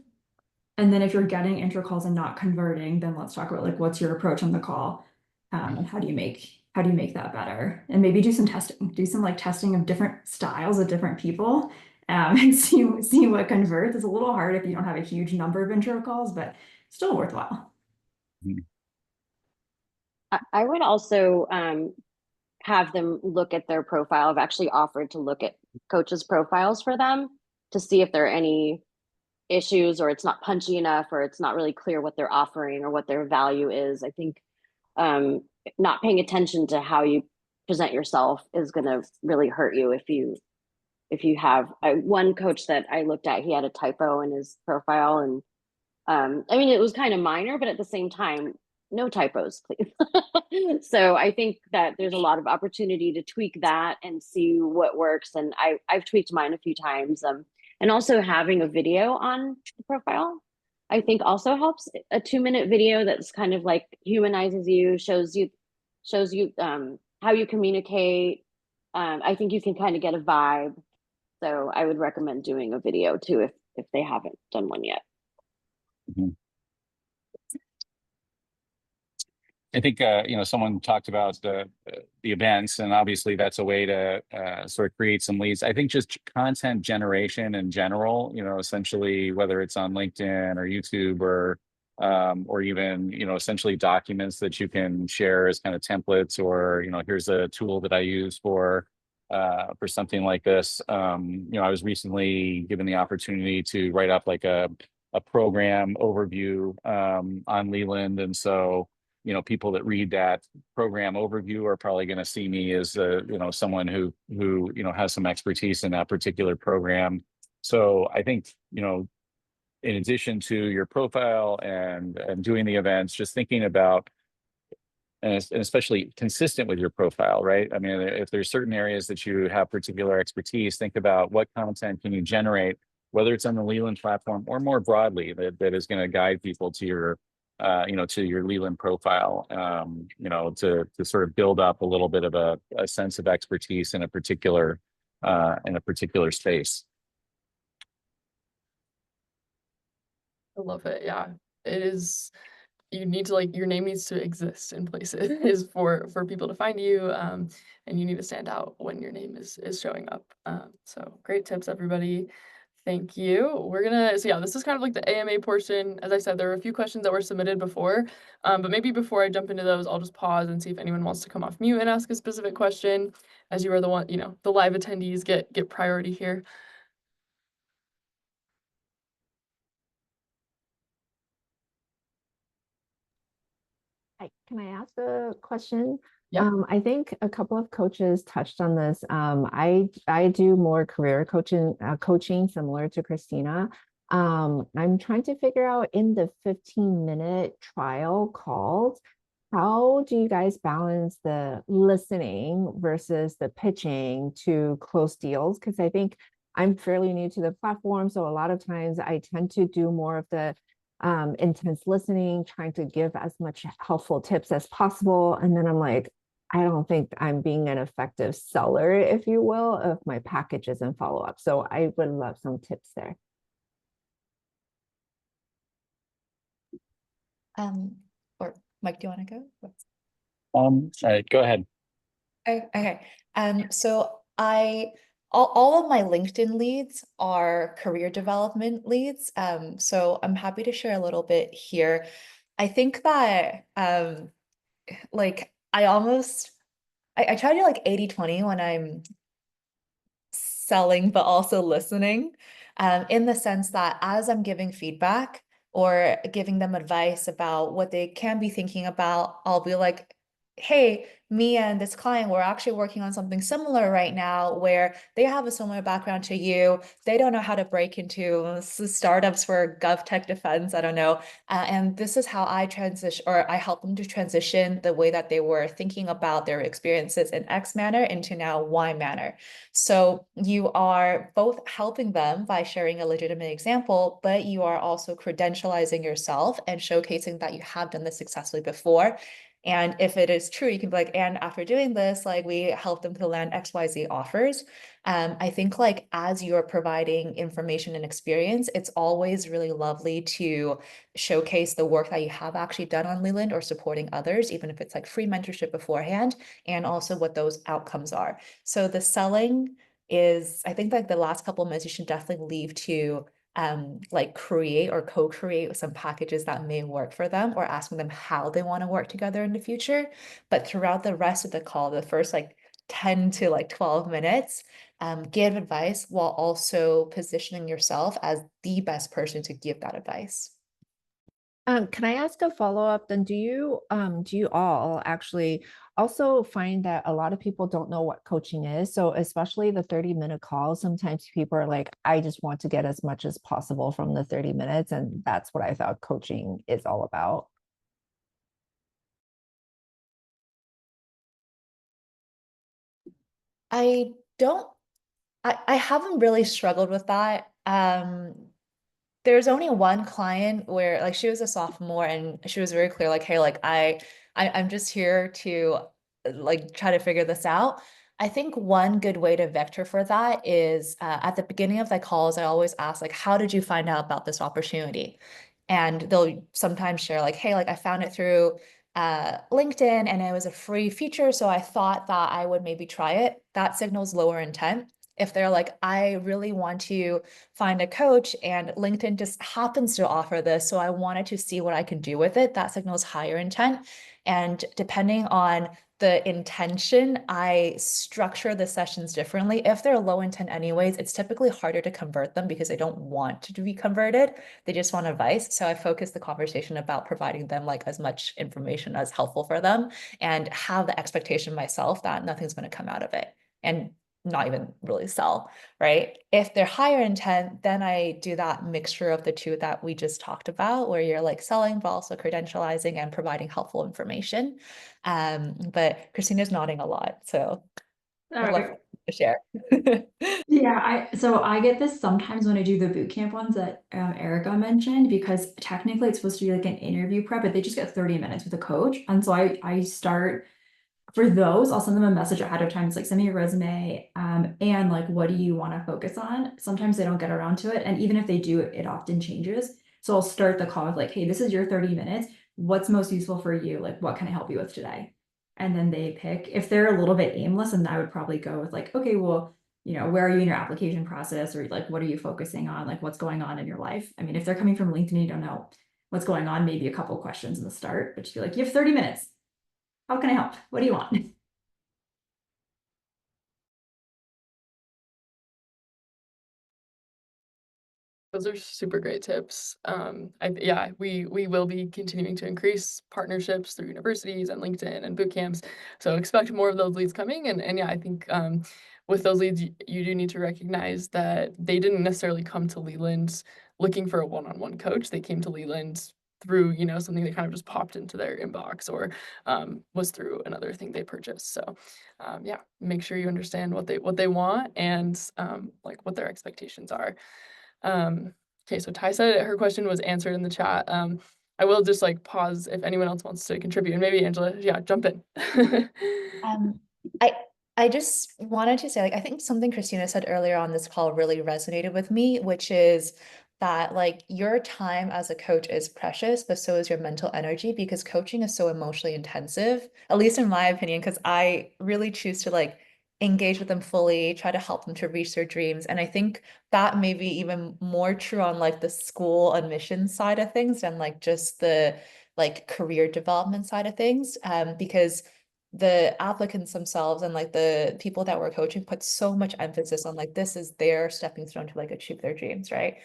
And then if you're getting intro calls and not converting, then let's talk about like, what's your approach on the call? And how do you make that better? And maybe do some testing, do some like testing of different styles of different people, and see what converts. It's a little hard if you don't have a huge number of intro calls, but still worthwhile. I would also have them look at their profile. I've actually offered to look at coaches' profiles for them to see if there are any issues, or it's not punchy enough, or it's not really clear what they're offering or what their value is. I think not paying attention to how you present yourself is going to really hurt you if you have one coach that I looked at, he had a typo in his profile, and I mean, it was kind of minor, but at the same time, no typos, please. So I think that there's a lot of opportunity to tweak that and see what works. And I've tweaked mine a few times. And also having a video on the profile, I think also helps. A 2-minute video that's kind of like humanizes you, shows you how you communicate. I think you can kind of get a vibe. So I would recommend doing a video too if they haven't done one yet. I think someone talked about the events, and obviously that's a way to sort of create some leads. I think just content generation in general, essentially whether it's on LinkedIn or YouTube or even essentially documents that you can share as kind of templates, or here's a tool that I use for something like this. I was recently given the opportunity to write up like a program overview on Leland, and so people that read that program overview are probably going to see me as someone who has some expertise in that particular program. So I think in addition to your profile and doing the events, just thinking about and especially consistent with your profile, right? I mean, if there's certain areas that you have particular expertise, think about what content can you generate, whether it's on the Leland platform or more broadly, that is going to guide people to your to your Leland profile, to sort of build up a little bit of a sense of expertise in a particular space. I love it. Yeah, it is. You need to your name needs to exist in places for people to find you, and you need to stand out when your name is showing up. So great tips, everybody. Thank you. So yeah, this is kind of like the AMA portion. As I said, there were a few questions that were submitted before, but maybe before I jump into those, I'll just pause and see if anyone wants to come off mute and ask a specific question, as you are the one, the live attendees get priority here. Hi, can I ask a question? Yeah. I think a couple of coaches touched on this. I do more career coaching similar to Christina. I'm trying to figure out in the 15-minute trial calls, how do you guys balance the listening versus the pitching to close deals? Because I think I'm fairly new to the platform, so a lot of times I tend to do more of the intense listening, trying to give as much helpful tips as possible. And then I'm like, I don't think I'm being an effective seller, if you will, of my packages and follow up. So I would love some tips there. Or Mike, do you want to go? All right, go ahead. Okay. So all of my LinkedIn leads are career development leads. So I'm happy to share a little bit here. I think that like I try to do like 80-20 when I'm selling, but also listening, in the sense that as I'm giving feedback or giving them advice about what they can be thinking about, I'll be like, hey, me and this client, we're actually working on something similar right now where they have a similar background to you. They don't know how to break into startups for GovTech defense. I don't know. And this is how I transition, or I help them to transition the way that they were thinking about their experiences in X manner into now Y manner. So you are both helping them by sharing a legitimate example, but you are also credentializing yourself and showcasing that you have done this successfully before. And if it is true, you can be like, and after doing this, like we help them to land XYZ offers. I think like as you're providing information and experience, it's always really lovely to showcase the work that you have actually done on Leland or supporting others, even if it's like free mentorship beforehand, and also what those outcomes are. So the selling is, I think like the last couple of minutes, you should definitely leave to like create or co-create some packages that may work for them, or asking them how they want to work together in the future. But throughout the rest of the call, the first like 10 to like 12 minutes, give advice while also positioning yourself as the best person to give that advice. Can I ask a follow-up then? Do you all actually also find that a lot of people don't know what coaching is? So especially the 30-minute calls, sometimes people are like, I just want to get as much as possible from the 30 minutes. And that's what I thought coaching is all about. I don't, I haven't really struggled with that. There's only one client where like she was a sophomore and she was very clear, like, hey, like I'm just here to like try to figure this out. I think one good way to vector for that is at the beginning of the calls, I always ask like, how did you find out about this opportunity? And they'll sometimes share like, hey, like I found it through LinkedIn and it was a free feature, so I thought that I would maybe try it. That signals lower intent. If they're like, I really want to find a coach and LinkedIn just happens to offer this, so I wanted to see what I can do with it, that signals higher intent. And depending on the intention, I structure the sessions differently. If they're low intent anyways, it's typically harder to convert them because they don't want to be converted. They just want advice. So I focus the conversation about providing them like as much information as helpful for them, and have the expectation myself that nothing's going to come out of it. And not even really sell, right? If they're higher intent, then I do that mixture of the two that we just talked about, where you're like selling, but also credentializing and providing helpful information. But Christina's nodding a lot, so I'd love to share. Yeah, so I get this sometimes when I do the boot camp ones that Erica mentioned, because technically it's supposed to be like an interview prep, but they just get 30 minutes with a coach. And so I start for those, I'll send them a message ahead of time. It's like, send me your resume, and like, what do you want to focus on? Sometimes they don't get around to it. And even if they do, it often changes. So I'll start the call with like, hey, this is your 30 minutes. What's most useful for you? Like, what can I help you with today? And then they pick. If they're a little bit aimless, and I would probably go with like, okay, well, where are you in your application process? Or like, what are you focusing on? Like, what's going on in your life? I mean, if they're coming from LinkedIn, you don't know what's going on, maybe a couple questions in the start, but just be like, you have 30 minutes. How can I help? What do you want? Those are super great tips. Yeah, we will be continuing to increase partnerships through universities and LinkedIn and boot camps. So expect more of those leads coming. And yeah, I think with those leads, you do need to recognize that they didn't necessarily come to Leland looking for a one-on-one coach. They came to Leland through, you know, something that kind of just popped into their inbox or was through another thing they purchased. So yeah, make sure you understand what they want and like what their expectations are. Okay, so Ty said her question was answered in the chat. I will just like pause if anyone else wants to contribute, and maybe Angela, yeah, jump in. Um, I just wanted to say, like, I think something Christina said earlier on this call really resonated with me, which is that like your time as a coach is precious, but so is your mental energy, because coaching is so emotionally intensive, at least in my opinion, because I really choose to like engage with them fully, try to help them to reach their dreams. And I think that may be even more true on like the school admission side of things than like just the like career development side of things. Because the applicants themselves and like the people that we're coaching put so much emphasis on like this is their stepping stone to like achieve their dreams, right?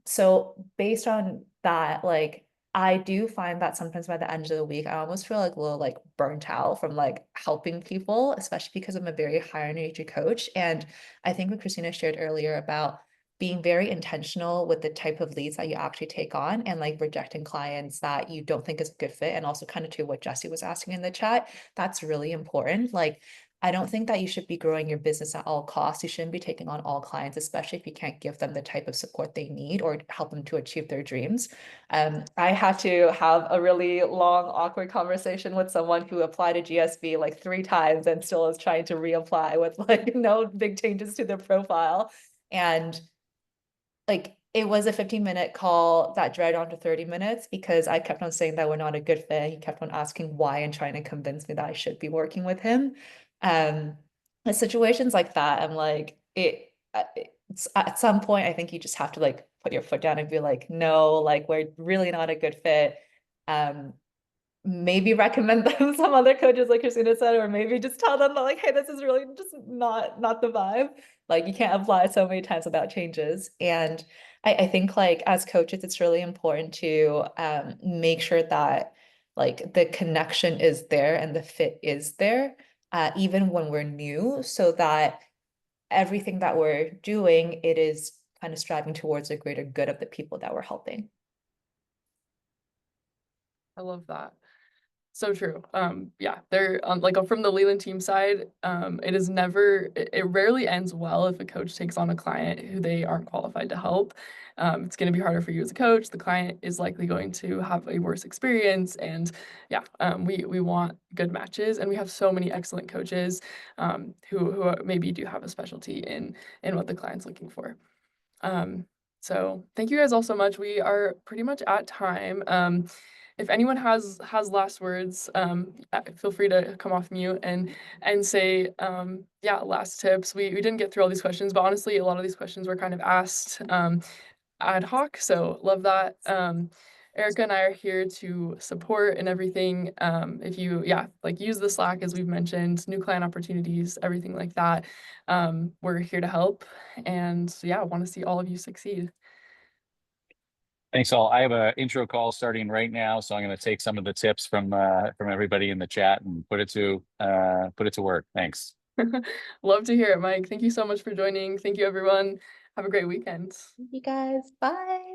So based on that, like I do find that sometimes by the end of the week, I almost feel like a little like burnt out from like helping people, especially because I'm a very high energy coach. And I think what Christina shared earlier about being very intentional with the type of leads that you actually take on and like rejecting clients that you don't think is a good fit. And also kind of to what Jesse was asking in the chat, that's really important. Like, I don't think that you should be growing your business at all costs. You shouldn't be taking on all clients, especially if you can't give them the type of support they need or help them to achieve their dreams. I had to have a really long, awkward conversation with someone who applied to GSB like 3 times and still is trying to reapply with like no big changes to their profile. And like it was a 15-minute call that dragged on to 30 minutes because I kept on saying that we're not a good fit. He kept on asking why and trying to convince me that I should be working with him. In situations like that, I'm like, it's at some point, I think you just have to like put your foot down and be like, no, like we're really not a good fit. Maybe recommend them some other coaches like Christina said, or maybe just tell them that like, hey, this is really just not the vibe. Like you can't apply so many times without changes. And I think like as coaches, it's really important to make sure that like the connection is there and the fit is there, even when we're new, so that everything that we're doing, it is kind of striving towards the greater good of the people that we're helping. I love that. So true. Yeah, they're like from the Leland team side, it rarely ends well if a coach takes on a client who they aren't qualified to help. It's going to be harder for you as a coach. The client is likely going to have a worse experience, and yeah, we want good matches, and we have so many excellent coaches who maybe do have a specialty in what the client's looking for. So thank you guys all so much. We are pretty much at time. If anyone has last words, feel free to come off mute and say yeah, last tips. We didn't get through all these questions, but honestly, a lot of these questions were kind of asked ad hoc, so love that. Erica and I are here to support and everything. If you, yeah, like use the Slack as we've mentioned, new client opportunities, everything like that. We're here to help, and yeah, I want to see all of you succeed. Thanks all. I have an intro call starting right now, so I'm going to take some of the tips from everybody in the chat and put it to work. Thanks. Love to hear it, Mike. Thank you so much for joining. Thank you, everyone. Have a great weekend. Thank you guys. Bye.